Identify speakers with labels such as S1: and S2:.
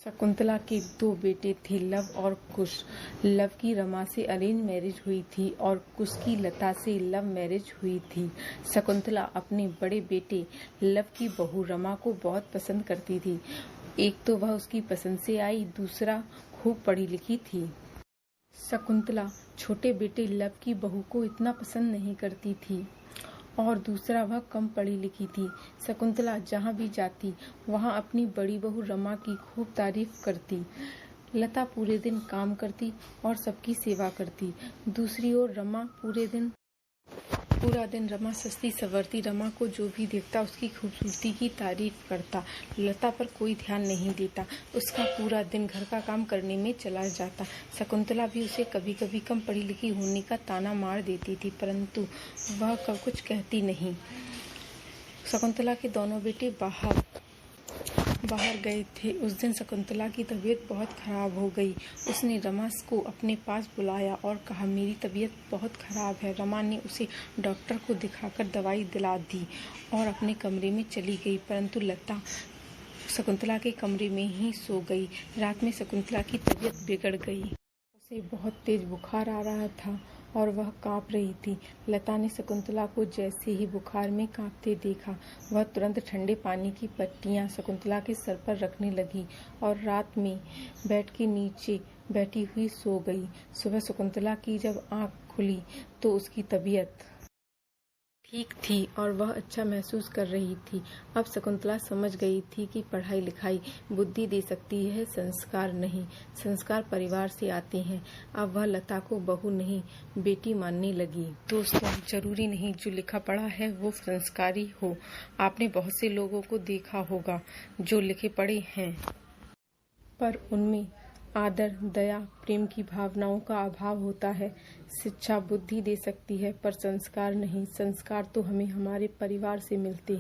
S1: शकुंतला के दो बेटे थे, लव और कुश। लव की रमा से अरेंज मैरिज हुई थी और कुश की लता से लव मैरिज हुई थी। शकुंतला अपने बड़े बेटे लव की बहू रमा को बहुत पसंद करती थी। एक तो वह उसकी पसंद से आई, दूसरा खूब पढ़ी लिखी थी। शकुंतला छोटे बेटे लव की बहू को इतना पसंद नहीं करती थी और दूसरा वह कम पढ़ी लिखी थी। शकुंतला जहाँ भी जाती वहाँ अपनी बड़ी बहू रमा की खूब तारीफ करती। लता पूरे दिन काम करती और सबकी सेवा करती। दूसरी ओर रमा पूरा दिन रमा सजती संवरती। रमा को जो भी देखता उसकी खूबसूरती की तारीफ करता। लता पर कोई ध्यान नहीं देता, उसका पूरा दिन घर का काम करने में चला जाता। शकुंतला भी उसे कभी कभी कम पढ़ी लिखी होने का ताना मार देती थी, परंतु वह कुछ कहती नहीं। शकुंतला के दोनों बेटे बाहर गए थे। उस दिन शकुंतला की तबीयत बहुत खराब हो गई। उसने रमा को अपने पास बुलाया और कहा, मेरी तबीयत बहुत खराब है। रमा ने उसे डॉक्टर को दिखाकर दवाई दिला दी और अपने कमरे में चली गई, परंतु लता शकुंतला के कमरे में ही सो गई। रात में शकुंतला की तबीयत बिगड़ गई। उसे बहुत तेज बुखार आ रहा था और वह कांप रही थी। लता ने शकुंतला को जैसे ही बुखार में कांपते देखा, वह तुरंत ठंडे पानी की पट्टियां शकुंतला के सर पर रखने लगी और रात में बेड के नीचे बैठी हुई सो गई। सुबह शकुंतला की जब आंख खुली तो उसकी तबीयत ठीक थी और वह अच्छा महसूस कर रही थी। अब शकुंतला समझ गई थी कि पढ़ाई लिखाई बुद्धि दे सकती है, संस्कार नहीं। संस्कार परिवार से आते हैं। अब वह लता को बहू नहीं बेटी मानने लगी। दोस्तों, जरूरी नहीं जो लिखा पढ़ा है वो संस्कारी हो। आपने बहुत से लोगों को देखा होगा जो लिखे पढ़े हैं पर उनमें आदर, दया, प्रेम की भावनाओं का अभाव होता है। शिक्षा बुद्धि दे सकती है पर संस्कार नहीं। संस्कार तो हमें हमारे परिवार से मिलते हैं।